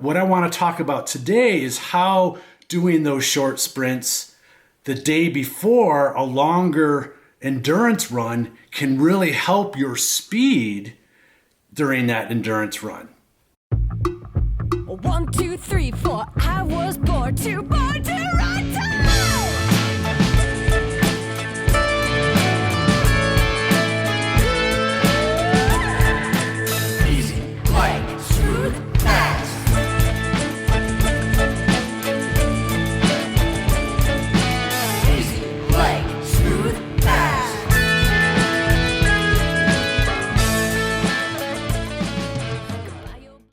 What I want to talk about today is how doing those short sprints the day before a longer endurance run can really help your speed during that endurance run. 1, 2, 3, 4. I was born to run Easy, light, smooth, fast. Easy, light, smooth, fast.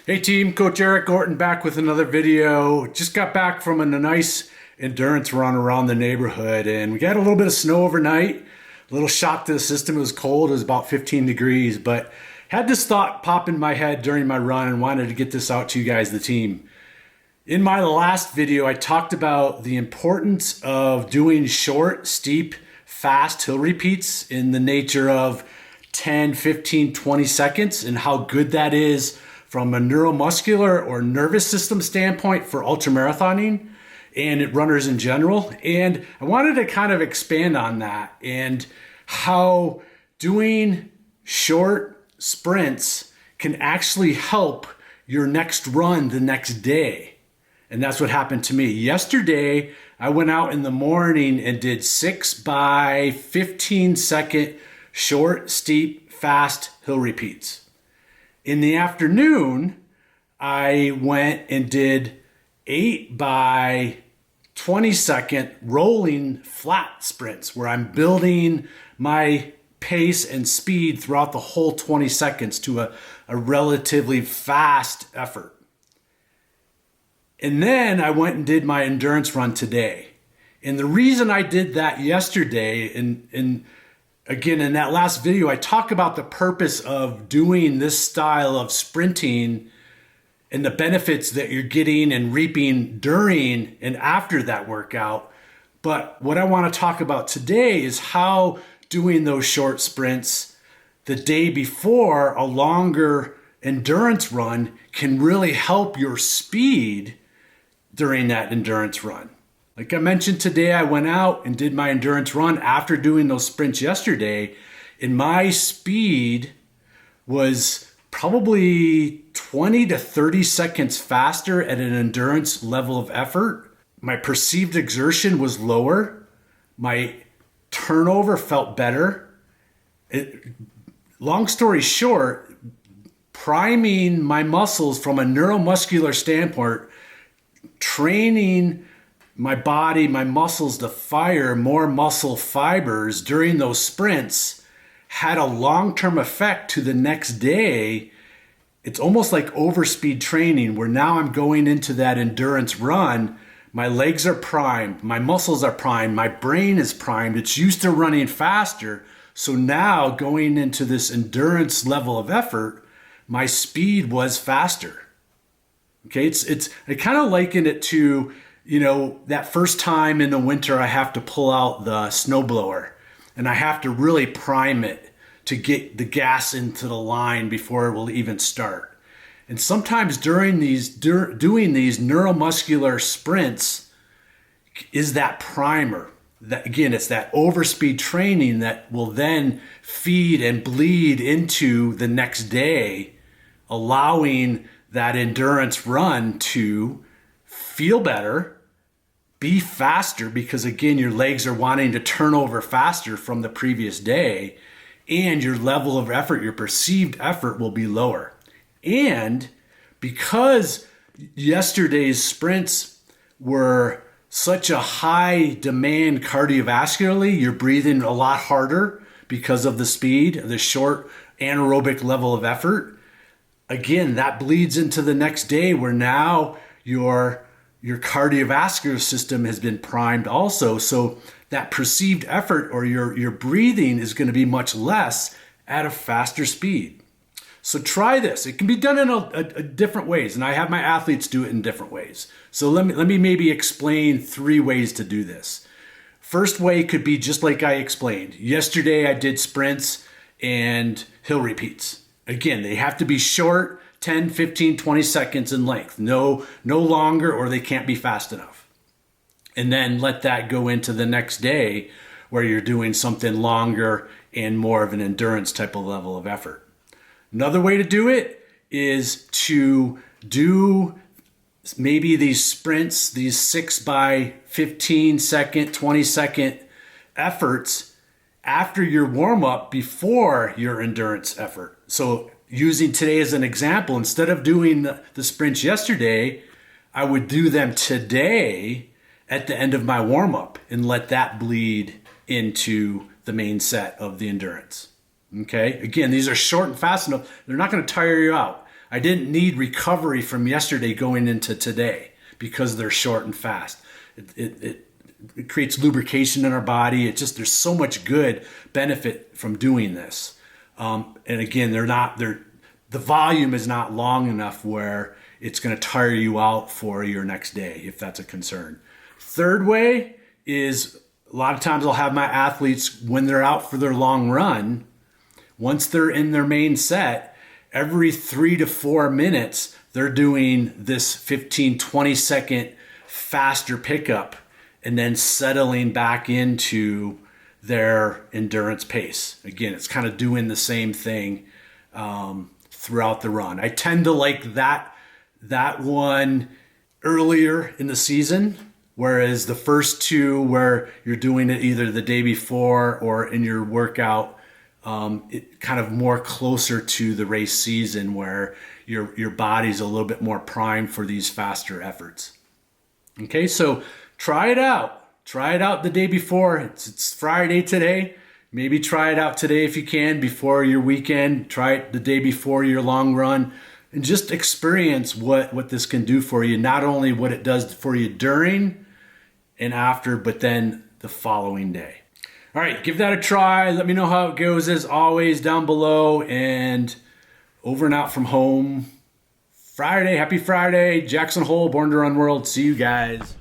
Hey team, Coach Eric Orton back with another video. Just got back from a nice endurance run around the neighborhood and we got a little bit of snow overnight. A little shock to the system. It was cold, it was about 15 degrees, but had this thought pop in my head during my run and wanted to get this out to you guys, the team. In my last video, I talked about the importance of doing short, steep, fast hill repeats in the nature of 10, 15, 20 seconds and how good that is from a neuromuscular or nervous system standpoint for ultramarathoning and runners in general. And I wanted to kind of expand on that and how doing short sprints can actually help your next run the next day. And that's what happened to me. Yesterday, I went out in the morning and did 6 by 15 second short, steep, fast hill repeats. In the afternoon, I went and did 8 by 20 second rolling flat sprints where I'm building my pace and speed throughout the whole 20 seconds to a relatively fast effort. And then I went and did my endurance run today. And the reason I did that yesterday, and again, in that last video, I talk about the purpose of doing this style of sprinting and the benefits that you're getting and reaping during and after that workout. But what I want to talk about today is how doing those short sprints the day before a longer endurance run can really help your speed during that endurance run. Like I mentioned today, I went out and did my endurance run after doing those sprints yesterday, and my speed was probably 20 to 30 seconds faster at an endurance level of effort. My perceived exertion was lower. My turnover felt better. Long story short, priming my muscles from a neuromuscular standpoint, training my body, my muscles to fire more muscle fibers during those sprints had a long-term effect to the next day. It's almost like overspeed training where now I'm going into that endurance run. My legs are primed, my muscles are primed, my brain is primed. It's used to running faster. So now going into this endurance level of effort, my speed was faster. Okay, I kind of liken it to, that first time in the winter I have to pull out the snowblower and I have to really prime it to get the gas into the line before it will even start. And sometimes doing these neuromuscular sprints is that primer. That again, it's that overspeed training that will then feed and bleed into the next day, allowing that endurance run to feel better, be faster, because again, your legs are wanting to turn over faster from the previous day, and your level of effort, your perceived effort will be lower. And because yesterday's sprints were such a high demand cardiovascularly, you're breathing a lot harder because of the speed, the short anaerobic level of effort. Again, that bleeds into the next day where now your cardiovascular system has been primed also. So that perceived effort or your breathing is going to be much less at a faster speed. So try this. It can be done in a different ways, and I have my athletes do it in different ways. So let me maybe explain 3 ways to do this. First way could be just like I explained. Yesterday I did sprints and hill repeats. Again, they have to be short, 10, 15, 20 seconds in length. No longer, or they can't be fast enough. And then let that go into the next day where you're doing something longer and more of an endurance type of level of effort. Another way to do it is to do maybe these sprints, these 6 by 15 second, 20 second efforts after your warm up before your endurance effort. So using today as an example, instead of doing the sprints yesterday, I would do them today at the end of my warm up and let that bleed into the main set of the endurance. Okay. Again, these are short and fast enough. They're not going to tire you out. I didn't need recovery from yesterday going into today because they're short and fast. It creates lubrication in our body. There's so much good benefit from doing this. And again, the volume is not long enough where it's going to tire you out for your next day, if that's a concern. Third way is a lot of times I'll have my athletes, when they're out for their long run, once they're in their main set, every 3 to 4 minutes, they're doing this 15, 20 second faster pickup and then settling back into their endurance pace. Again, it's kind of doing the same thing throughout the run. I tend to like that one earlier in the season, whereas the first two where you're doing it either the day before or in your workout, it kind of more closer to the race season where your body's a little bit more primed for these faster efforts. Okay, so try it out. Try it out the day before. It's Friday today. Maybe try it out today if you can before your weekend. Try it the day before your long run and just experience what this can do for you. Not only what it does for you during and after, but then the following day. All right, give that a try. Let me know how it goes as always down below. And over and out from home. Friday, happy Friday. Jackson Hole, Born to Run World. See you guys.